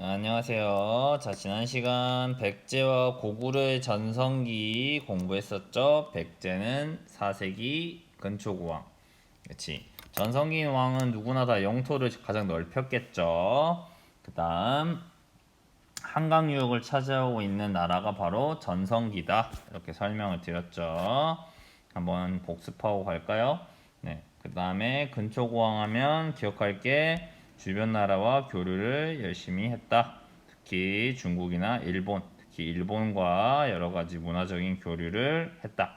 안녕하세요. 자, 지난 시간 백제와 고구려의 전성기 공부했었죠. 백제는 4세기 근초고왕. 그치. 전성기 왕은 누구나 다 영토를 가장 넓혔겠죠. 그 다음, 한강 유역을 차지하고 있는 나라가 바로 전성기다. 이렇게 설명을 드렸죠. 한번 복습하고 갈까요? 네. 그 다음에 근초고왕 하면 기억할 게 주변 나라와 교류를 열심히 했다. 특히 중국이나 일본, 특히 일본과 여러 가지 문화적인 교류를 했다.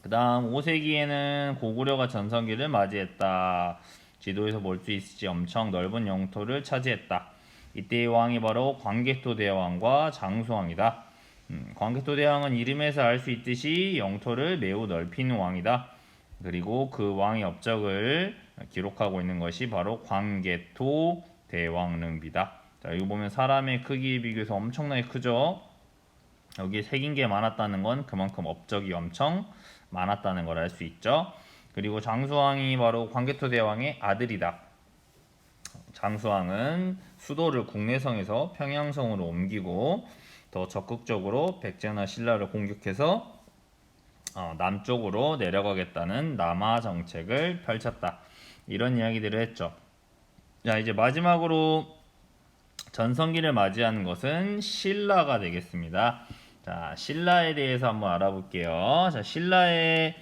그 다음 5세기에는 고구려가 전성기를 맞이했다. 지도에서 볼 수 있을지 엄청 넓은 영토를 차지했다. 이때의 왕이 바로 광개토 대왕과 장수왕이다. 광개토 대왕은 이름에서 알 수 있듯이 영토를 매우 넓히는 왕이다. 그리고 그 왕의 업적을 기록하고 있는 것이 바로 광개토 대왕릉비다. 자, 이거 보면 사람의 크기에 비교해서 엄청나게 크죠? 여기에 새긴 게 많았다는 건 그만큼 업적이 엄청 많았다는 걸 알 수 있죠. 그리고 장수왕이 바로 광개토 대왕의 아들이다. 장수왕은 수도를 국내성에서 평양성으로 옮기고 더 적극적으로 백제나 신라를 공격해서 남쪽으로 내려가겠다는 남하 정책을 펼쳤다. 이런 이야기들을 했죠. 자, 이제 마지막으로 전성기를 맞이하는 것은 신라가 되겠습니다. 자, 신라에 대해서 한번 알아볼게요. 자, 신라의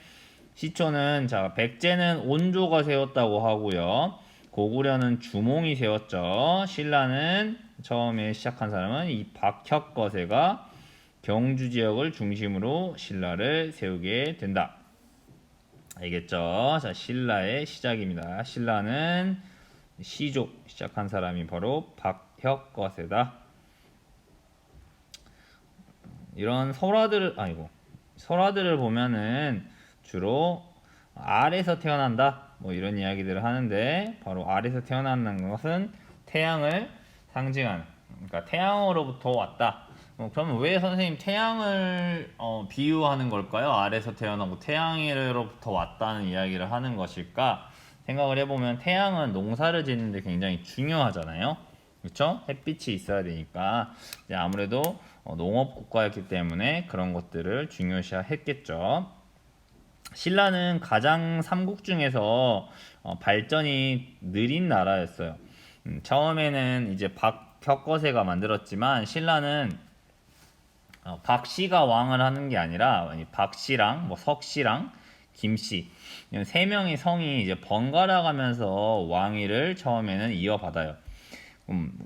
시초는 자, 백제는 온조가 세웠다고 하고요. 고구려는 주몽이 세웠죠. 신라는 처음에 시작한 사람은 이 박혁거세가 경주 지역을 중심으로 신라를 세우게 된다. 알겠죠? 자, 신라의 시작입니다. 신라는 시조 시작한 사람이 바로 박혁거세다. 이런 설화들을 보면은 주로 알에서 태어난다 뭐 이런 이야기들을 하는데, 바로 알에서 태어난다는 것은 태양을 상징하는, 그러니까 태양으로부터 왔다. 그러면 왜 선생님 태양을 비유하는 걸까요? 알에서 태어나고 태양으로부터 왔다는 이야기를 하는 것일까 생각을 해보면, 태양은 농사를 짓는데 굉장히 중요하잖아요. 그렇죠? 햇빛이 있어야 되니까 이제 아무래도 농업 국가였기 때문에 그런 것들을 중요시했겠죠. 신라는 가장 삼국 중에서 발전이 느린 나라였어요. 처음에는 이제 박혁거세가 만들었지만, 신라는 박씨가 왕을 하는 게 아니라 박씨랑 뭐 석씨랑 김씨 이런 세 명의 성이 이제 번갈아 가면서 왕위를 처음에는 이어받아요.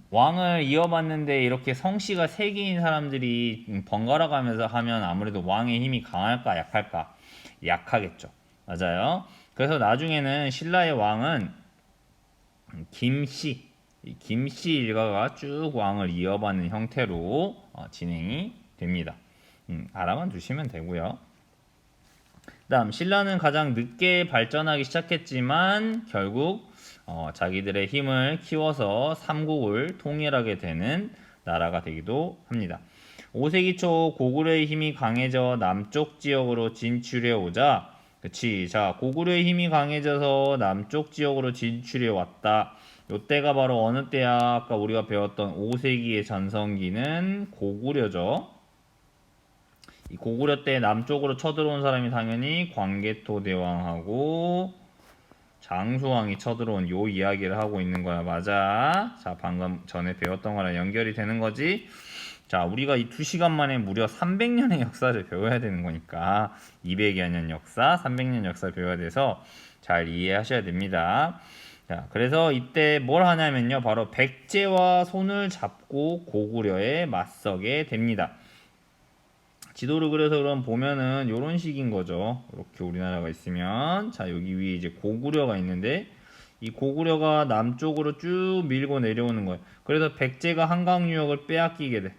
왕을 이어받는데 이렇게 성씨가 세 개인 사람들이 번갈아 가면서 하면 아무래도 왕의 힘이 강할까 약할까? 약하겠죠. 맞아요. 그래서 나중에는 신라의 왕은 김씨, 김씨 일가가 쭉 왕을 이어받는 형태로 진행이 됩니다. 알아만 두시면 되고요. 다음, 신라는 가장 늦게 발전하기 시작했지만 결국 자기들의 힘을 키워서 삼국을 통일하게 되는 나라가 되기도 합니다. 5세기 초 고구려의 힘이 강해져 남쪽 지역으로 진출해 오자, 그치, 자, 고구려의 힘이 강해져서 남쪽 지역으로 진출해 왔다. 요때가 바로 어느 때야? 아까 우리가 배웠던 5세기의 전성기는 고구려죠. 이 고구려 때 남쪽으로 쳐들어온 사람이 당연히 광개토 대왕하고 장수왕이 쳐들어온 요 이야기를 하고 있는 거야. 맞아. 자, 방금 전에 배웠던 거랑 연결이 되는 거지. 자, 우리가 이 2시간 만에 무려 300년의 역사를 배워야 되는 거니까 200여 년 역사, 300년 역사를 배워야 돼서 잘 이해하셔야 됩니다. 자, 그래서 이때 뭘 하냐면요, 바로 백제와 손을 잡고 고구려에 맞서게 됩니다. 지도를 그려서 그럼 보면은 요런 식인 거죠. 이렇게 우리나라가 있으면, 자, 여기 위에 이제 고구려가 있는데 이 고구려가 남쪽으로 쭉 밀고 내려오는 거예요. 그래서 백제가 한강 유역을 빼앗기게 돼.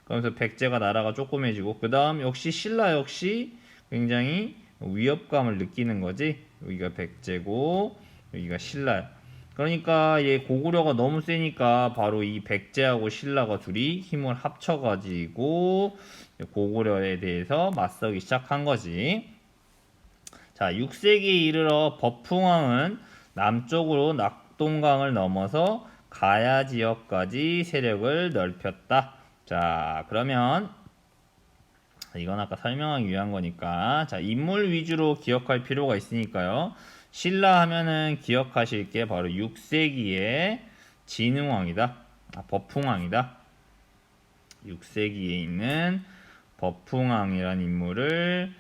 그러면서 백제가 나라가 조그매지고, 그 다음 역시 신라 역시 굉장히 위협감을 느끼는 거지. 여기가 백제고 여기가 신라야. 그러니까 얘 고구려가 너무 세니까 바로 이 백제하고 신라가 둘이 힘을 합쳐가지고 고구려에 대해서 맞서기 시작한 거지. 자, 6세기에 이르러 법흥왕은 남쪽으로 낙동강을 넘어서 가야 지역까지 세력을 넓혔다. 자, 그러면 이건 아까 설명하기 위한 거니까 자, 인물 위주로 기억할 필요가 있으니까요. 신라 하면은 기억하실 게 바로 6세기의 진흥왕이다. 버풍왕이다. 6세기에 있는 버풍왕이라는 인물을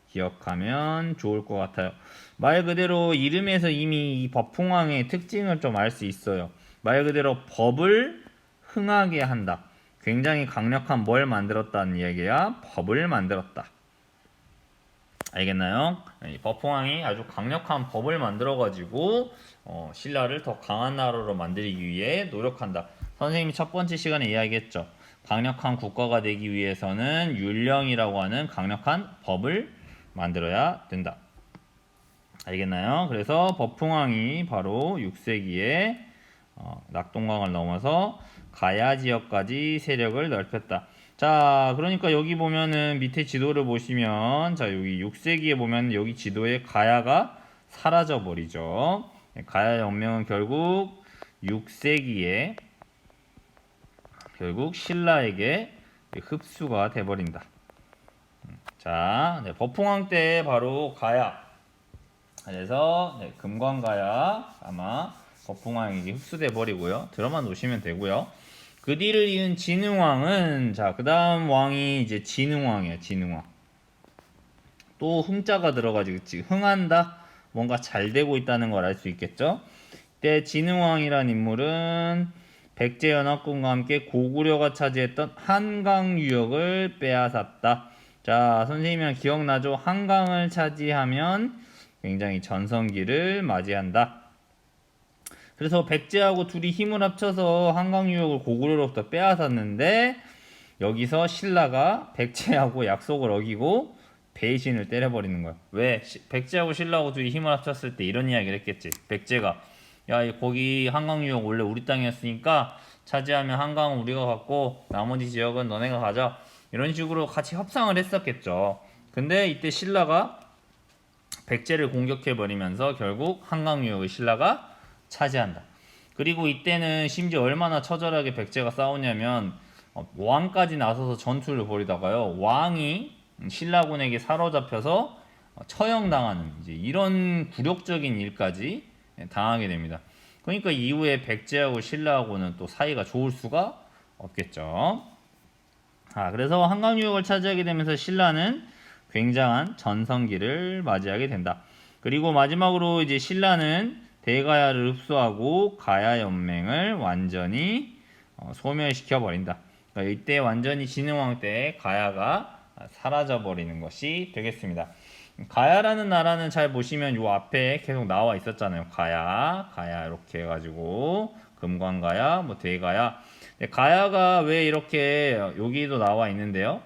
기억하면 좋을 것 같아요. 말 그대로 이름에서 이미 이 버풍왕의 특징을 좀 알 수 있어요. 말 그대로 법을 흥하게 한다. 굉장히 강력한 뭘 만들었다는 이야기야? 법을 만들었다. 알겠나요? 이 버풍왕이 아주 강력한 법을 만들어가지고 신라를 더 강한 나라로 만들기 위해 노력한다. 선생님이 첫 번째 시간에 이야기했죠. 강력한 국가가 되기 위해서는 율령이라고 하는 강력한 법을 만들어야 된다. 알겠나요? 그래서 버풍왕이 바로 6세기에 낙동강을 넘어서 가야 지역까지 세력을 넓혔다. 자, 그러니까 여기 보면은 밑에 지도를 보시면 자, 여기 6세기에 보면 여기 지도에 가야가 사라져 버리죠. 가야 연맹은 결국 6세기에 결국 신라에게 흡수가 돼 버린다. 자, 네, 버풍왕 때 바로 가야. 그래서 네, 금관가야 아마 버풍왕에게 흡수돼 버리고요. 들어만 놓으시면 되고요. 그 뒤를 이은 진흥왕은 자, 그다음 왕이 이제 진흥왕이에요. 진흥왕. 또 흥자가 들어가지고 흥한다. 뭔가 잘 되고 있다는 걸 알 수 있겠죠. 이때 진흥왕이란 인물은 백제연합군과 함께 고구려가 차지했던 한강 유역을 빼앗았다. 자, 선생님이랑 기억나죠? 한강을 차지하면 굉장히 전성기를 맞이한다. 그래서 백제하고 둘이 힘을 합쳐서 한강 유역을 고구려로부터 빼앗았는데 여기서 신라가 백제하고 약속을 어기고 배신을 때려버리는 거야. 왜? 백제하고 신라하고 둘이 힘을 합쳤을 때 이런 이야기를 했겠지. 백제가 야, 거기 한강 유역 원래 우리 땅이었으니까 차지하면 한강은 우리가 갖고 나머지 지역은 너네가 가자. 이런 식으로 같이 협상을 했었겠죠. 근데 이때 신라가 백제를 공격해버리면서 결국 한강 유역을 신라가 차지한다. 그리고 이때는 심지어 얼마나 처절하게 백제가 싸우냐면 왕까지 나서서 전투를 벌이다가요. 왕이 신라군에게 사로잡혀서 처형당하는 이제 이런 굴욕적인 일까지 당하게 됩니다. 그러니까 이후에 백제하고 신라하고는 또 사이가 좋을 수가 없겠죠. 그래서 한강 유역을 차지하게 되면서 신라는 굉장한 전성기를 맞이하게 된다. 그리고 마지막으로 이제 신라는 대가야를 흡수하고 가야 연맹을 완전히 소멸시켜 버린다. 그러니까 이때 완전히 진흥왕 때 가야가 사라져 버리는 것이 되겠습니다. 가야라는 나라는 잘 보시면 요 앞에 계속 나와 있었잖아요. 가야 이렇게 해가지고 금관가야, 뭐 대가야. 가야가 왜 이렇게 여기도 나와 있는데요.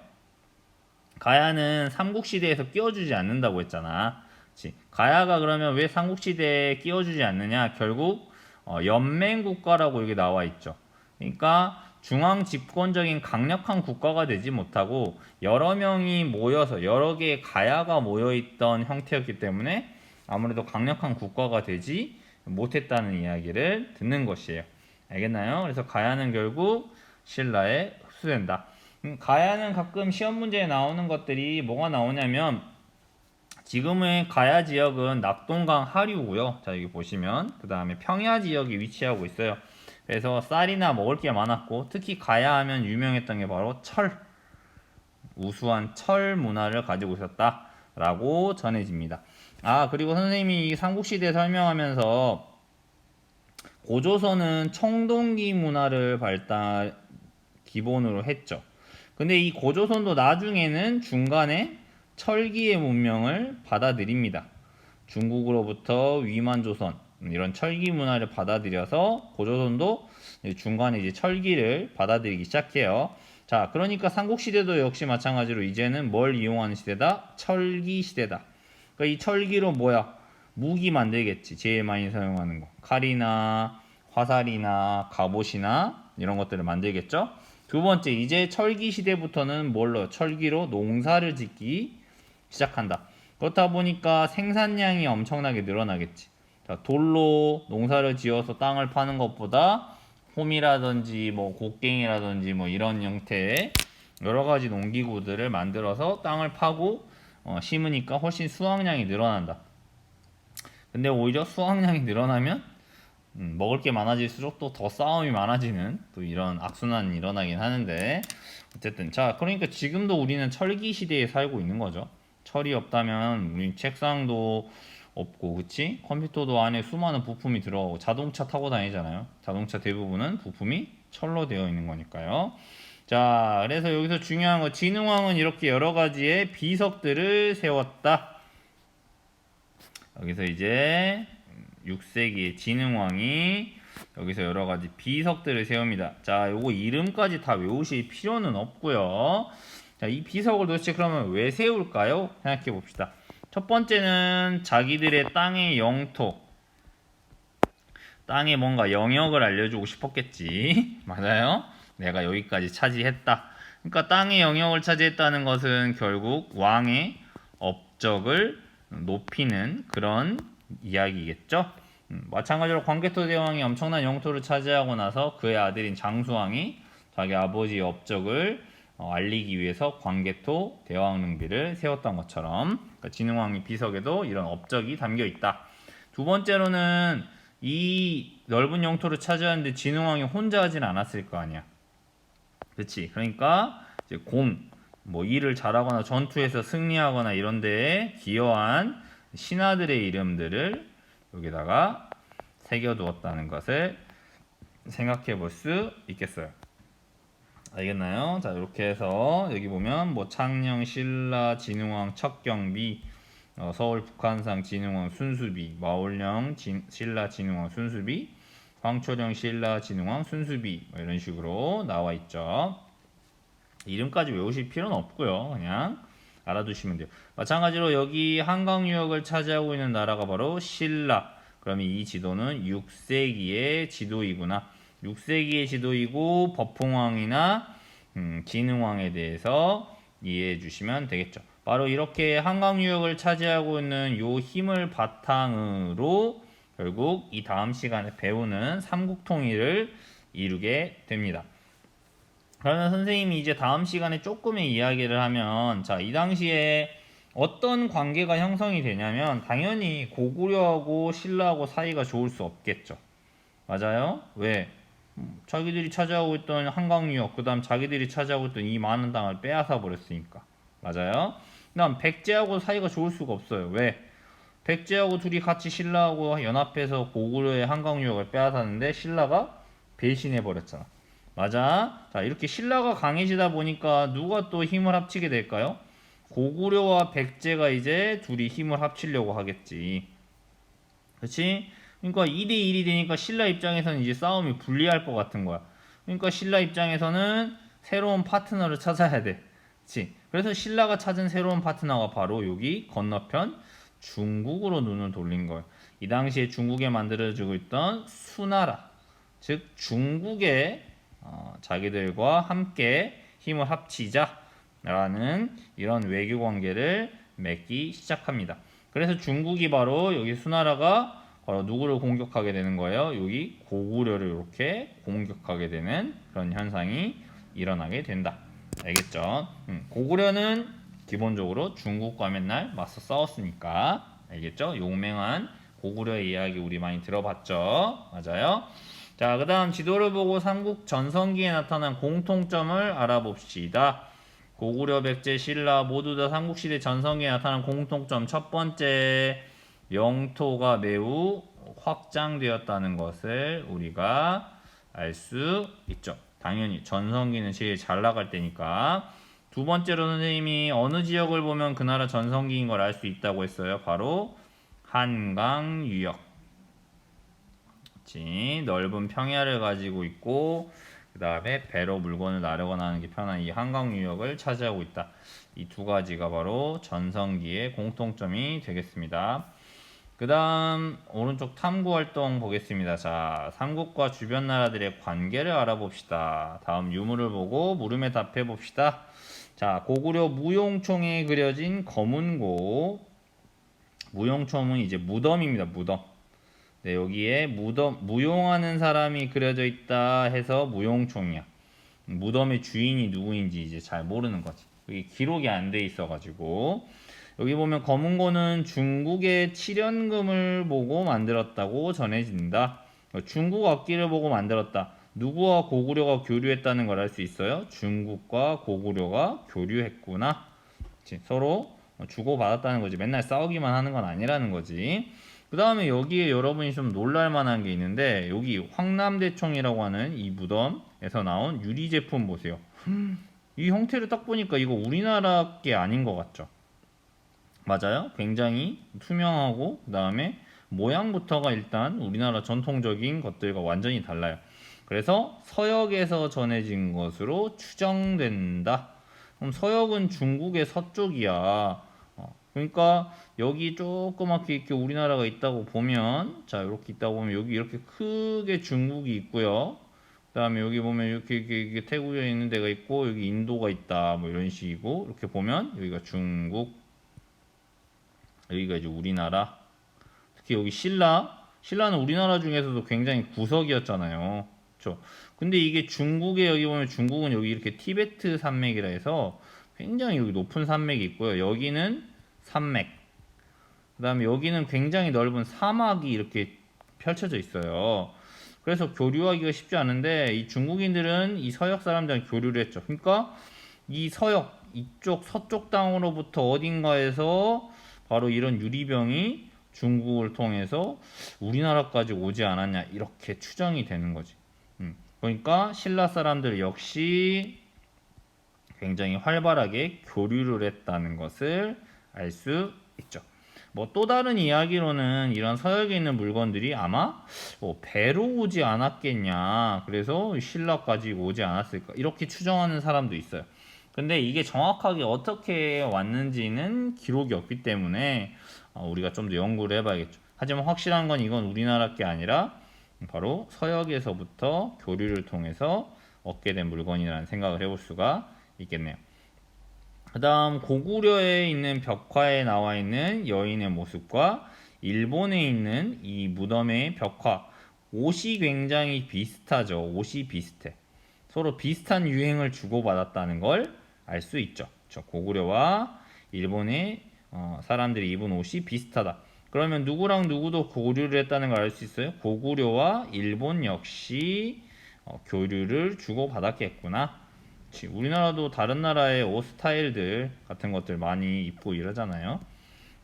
가야는 삼국시대에서 끼워주지 않는다고 했잖아. 그치? 가야가 그러면 왜 삼국시대에 끼워주지 않느냐? 결국 연맹국가라고 여기 나와 있죠. 그러니까 중앙 집권적인 강력한 국가가 되지 못하고 여러 명이 모여서 여러 개의 가야가 모여있던 형태였기 때문에 아무래도 강력한 국가가 되지 못했다는 이야기를 듣는 것이에요. 알겠나요? 그래서 가야는 결국 신라에 흡수된다. 가야는 가끔 시험 문제에 나오는 것들이 뭐가 나오냐면 지금의 가야 지역은 낙동강 하류고요. 자, 여기 보시면 그 다음에 평야 지역이 위치하고 있어요. 그래서 쌀이나 먹을 게 많았고 특히 가야 하면 유명했던 게 바로 철, 우수한 철 문화를 가지고 있었다라고 전해집니다. 그리고 선생님이 이 삼국시대 설명하면서 고조선은 청동기 문화를 기본으로 했죠. 근데 이 고조선도 나중에는 중간에 철기의 문명을 받아들입니다. 중국으로부터 위만조선 이런 철기 문화를 받아들여서 고조선도 중간에 이제 철기를 받아들이기 시작해요. 자, 그러니까 삼국시대도 역시 마찬가지로 이제는 뭘 이용하는 시대다? 철기 시대다. 그러니까 이 철기로 뭐야? 무기 만들겠지. 제일 많이 사용하는 거. 칼이나 화살이나 갑옷이나 이런 것들을 만들겠죠. 두 번째, 이제 철기 시대부터는 뭘로? 철기로 농사를 짓기 시작한다. 그렇다 보니까 생산량이 엄청나게 늘어나겠지. 자, 돌로 농사를 지어서 땅을 파는 것보다 홈이라든지 뭐 곡괭이라든지 뭐 이런 형태의 여러 가지 농기구들을 만들어서 땅을 파고 심으니까 훨씬 수확량이 늘어난다. 근데 오히려 수확량이 늘어나면 먹을 게 많아질수록 또 더 싸움이 많아지는 또 이런 악순환이 일어나긴 하는데, 어쨌든 자, 그러니까 지금도 우리는 철기 시대에 살고 있는 거죠. 철이 없다면 우리 책상도 없고, 그치? 컴퓨터도 안에 수많은 부품이 들어가고, 자동차 타고 다니잖아요. 자동차 대부분은 부품이 철로 되어 있는 거니까요. 자, 그래서 여기서 중요한 거, 진흥왕은 이렇게 여러 가지의 비석들을 세웠다. 여기서 이제 6세기의 진흥왕이 여기서 여러 가지 비석들을 세웁니다. 자, 요거 이름까지 다 외우실 필요는 없고요. 자, 이 비석을 도대체 그러면 왜 세울까요? 생각해 봅시다. 첫 번째는 자기들의 땅의 영토, 땅에 뭔가 영역을 알려주고 싶었겠지. 맞아요? 내가 여기까지 차지했다. 그러니까 땅의 영역을 차지했다는 것은 결국 왕의 업적을 높이는 그런 이야기겠죠. 마찬가지로 광개토 대왕이 엄청난 영토를 차지하고 나서 그의 아들인 장수왕이 자기 아버지의 업적을 알리기 위해서 광개토 대왕릉비를 세웠던 것처럼, 그러니까 진흥왕의 비석에도 이런 업적이 담겨 있다. 두 번째로는 이 넓은 영토를 차지하는데 진흥왕이 혼자 하진 않았을 거 아니야. 그렇지? 그러니까 이제 뭐 일을 잘하거나 전투에서 승리하거나 이런 데에 기여한 신하들의 이름들을 여기다가 새겨두었다는 것을 생각해 볼 수 있겠어요. 알겠나요? 자, 이렇게 해서 여기 보면 뭐 창녕, 신라, 진흥왕, 척경비, 서울 북한상 진흥왕 순수비, 마올령 신라 진흥왕 순수비, 황초령 신라 진흥왕 순수비, 뭐 이런 식으로 나와 있죠. 이름까지 외우실 필요는 없고요. 그냥 알아두시면 돼요. 마찬가지로 여기 한강 유역을 차지하고 있는 나라가 바로 신라. 그러면 이 지도는 6세기의 지도이구나. 6세기의 지도이고 법흥왕이나 진흥왕에 대해서 이해해 주시면 되겠죠. 바로 이렇게 한강 유역을 차지하고 있는 요 힘을 바탕으로 결국 이 다음 시간에 배우는 삼국통일을 이루게 됩니다. 그러면 선생님이 이제 다음 시간에 조금의 이야기를 하면, 자, 이 당시에 어떤 관계가 형성이 되냐면 당연히 고구려하고 신라하고 사이가 좋을 수 없겠죠. 맞아요? 왜? 자기들이 차지하고 있던 한강유역, 그 다음 자기들이 차지하고 있던 이 많은 땅을 빼앗아 버렸으니까. 맞아요? 그 다음 백제하고 사이가 좋을 수가 없어요. 왜? 백제하고 둘이 같이 신라하고 연합해서 고구려의 한강유역을 빼앗았는데 신라가 배신해 버렸잖아. 맞아? 자, 이렇게 신라가 강해지다 보니까 누가 또 힘을 합치게 될까요? 고구려와 백제가 이제 둘이 힘을 합치려고 하겠지. 그렇지? 그러니까 2대1이 되니까 신라 입장에서는 이제 싸움이 불리할 것 같은 거야. 그러니까 신라 입장에서는 새로운 파트너를 찾아야 돼. 그렇지? 그래서 신라가 찾은 새로운 파트너가 바로 여기 건너편 중국으로 눈을 돌린 거예요. 이 당시에 중국에 만들어지고 있던 수나라, 즉 중국의 자기들과 함께 힘을 합치자라는 이런 외교 관계를 맺기 시작합니다. 그래서 중국이 바로 여기 수나라가 바로 누구를 공격하게 되는 거예요? 여기 고구려를 이렇게 공격하게 되는 그런 현상이 일어나게 된다. 알겠죠? 고구려는 기본적으로 중국과 맨날 맞서 싸웠으니까. 알겠죠? 용맹한 고구려의 이야기 우리 많이 들어봤죠? 맞아요? 자, 그 다음 지도를 보고 삼국 전성기에 나타난 공통점을 알아봅시다. 고구려, 백제, 신라 모두 다 삼국시대 전성기에 나타난 공통점. 첫 번째, 영토가 매우 확장되었다는 것을 우리가 알 수 있죠. 당연히 전성기는 제일 잘 나갈 때니까. 두 번째로 선생님이 어느 지역을 보면 그 나라 전성기인 걸 알 수 있다고 했어요. 바로 한강 유역. 넓은 평야를 가지고 있고 그 다음에 배로 물건을 나르거나 하는 게 편한 이 한강 유역을 차지하고 있다. 이 두 가지가 바로 전성기의 공통점이 되겠습니다. 그 다음 오른쪽 탐구활동 보겠습니다. 자, 삼국과 주변 나라들의 관계를 알아봅시다. 다음 유물을 보고 물음에 답해 봅시다. 자, 고구려 무용총에 그려진 검은고. 무용총은 이제 무덤입니다. 무덤. 네, 여기에 무용하는 사람이 그려져 있다 해서 무용총이야. 무덤의 주인이 누구인지 이제 잘 모르는 거지. 여기 기록이 안 돼 있어가지고. 여기 보면 검은 고는 중국의 칠연금을 보고 만들었다고 전해진다. 중국 악기를 보고 만들었다. 누구와 고구려가 교류했다는 걸 알 수 있어요. 중국과 고구려가 교류했구나. 그치? 서로 주고받았다는 거지. 맨날 싸우기만 하는 건 아니라는 거지. 그 다음에 여기에 여러분이 좀 놀랄 만한 게 있는데, 여기 황남대총이라고 하는 이 무덤에서 나온 유리 제품 보세요. 이 형태를 딱 보니까 이거 우리나라 게 아닌 것 같죠? 맞아요. 굉장히 투명하고, 그 다음에 모양부터가 일단 우리나라 전통적인 것들과 완전히 달라요. 그래서 서역에서 전해진 것으로 추정된다. 그럼 서역은 중국의 서쪽이야. 그러니까 여기 조그맣게 이렇게 우리나라가 있다고 보면, 자 이렇게 있다고 보면 여기 이렇게 크게 중국이 있고요. 그 다음에 여기 보면 이렇게 태국에 있는 데가 있고, 여기 인도가 있다 뭐 이런 식이고, 이렇게 보면 여기가 중국, 여기가 이제 우리나라. 특히 여기 신라는 우리나라 중에서도 굉장히 구석이었잖아요. 그렇죠? 근데 이게 중국에, 여기 보면 중국은 여기 이렇게 티베트 산맥이라 해서 굉장히 여기 높은 산맥이 있고요. 여기는 산맥. 그 다음에 여기는 굉장히 넓은 사막이 이렇게 펼쳐져 있어요. 그래서 교류하기가 쉽지 않은데, 이 중국인들은 이 서역 사람들이랑 교류를 했죠. 그러니까 이 서역, 이쪽 서쪽 땅으로부터 어딘가에서 바로 이런 유리병이 중국을 통해서 우리나라까지 오지 않았냐, 이렇게 추정이 되는 거지. 그러니까 신라 사람들 역시 굉장히 활발하게 교류를 했다는 것을 알 수 있죠. 뭐 또 다른 이야기로는 이런 서역에 있는 물건들이 아마 배로 오지 않았겠냐, 그래서 신라까지 오지 않았을까, 이렇게 추정하는 사람도 있어요. 근데 이게 정확하게 어떻게 왔는지는 기록이 없기 때문에 우리가 좀 더 연구를 해봐야겠죠. 하지만 확실한 건 이건 우리나라 게 아니라 바로 서역에서부터 교류를 통해서 얻게 된 물건이라는 생각을 해볼 수가 있겠네요. 그 다음 고구려에 있는 벽화에 나와 있는 여인의 모습과 일본에 있는 이 무덤의 벽화, 옷이 굉장히 비슷하죠. 옷이 비슷해. 서로 비슷한 유행을 주고받았다는 걸 알 수 있죠. 고구려와 일본의 사람들이 입은 옷이 비슷하다. 그러면 누구랑 누구도 교류를 했다는 걸 알 수 있어요. 고구려와 일본 역시 교류를 주고받았겠구나. 우리나라도 다른 나라의 옷 스타일들 같은 것들 많이 입고 이러잖아요.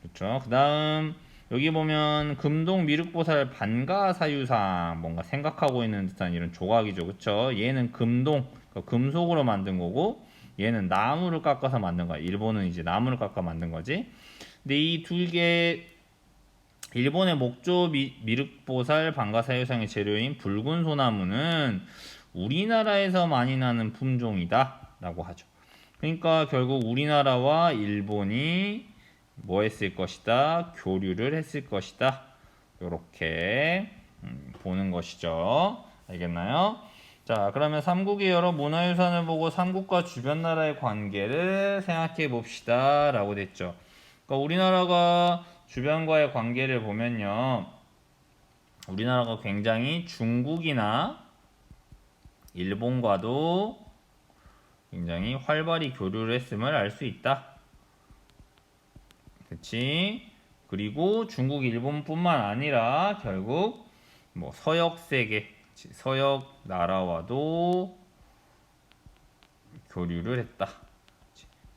그렇죠. 그 다음 여기 보면 금동 미륵보살 반가사유상, 뭔가 생각하고 있는 듯한 이런 조각이죠. 그렇죠. 얘는 금동, 그러니까 금속으로 만든 거고, 얘는 나무를 깎아서 만든 거야. 일본은 이제 나무를 깎아 만든 거지. 근데 이 두 개, 일본의 목조 미륵보살 반가사유상의 재료인 붉은 소나무는 우리나라에서 많이 나는 품종이다 라고 하죠. 그러니까 결국 우리나라와 일본이 뭐 했을 것이다? 교류를 했을 것이다. 이렇게 보는 것이죠. 알겠나요? 자, 그러면 삼국의 여러 문화유산을 보고 삼국과 주변 나라의 관계를 생각해 봅시다 라고 됐죠. 그러니까 우리나라가 주변과의 관계를 보면요, 우리나라가 굉장히 중국이나 일본과도 굉장히 활발히 교류를 했음을 알 수 있다. 그치? 그리고 중국, 일본뿐만 아니라 결국 뭐 서역 세계, 서역 나라와도 교류를 했다.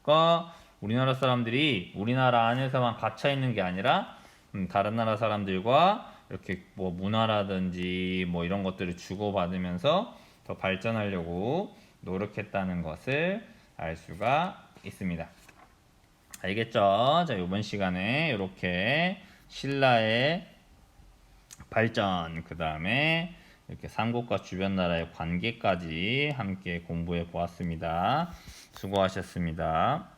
그러니까 우리나라 사람들이 우리나라 안에서만 갇혀 있는 게 아니라 다른 나라 사람들과 이렇게 뭐 문화라든지 뭐 이런 것들을 주고받으면서 더 발전하려고 노력했다는 것을 알 수가 있습니다. 알겠죠? 자, 이번 시간에 이렇게 신라의 발전, 그 다음에 이렇게 삼국과 주변 나라의 관계까지 함께 공부해 보았습니다. 수고하셨습니다.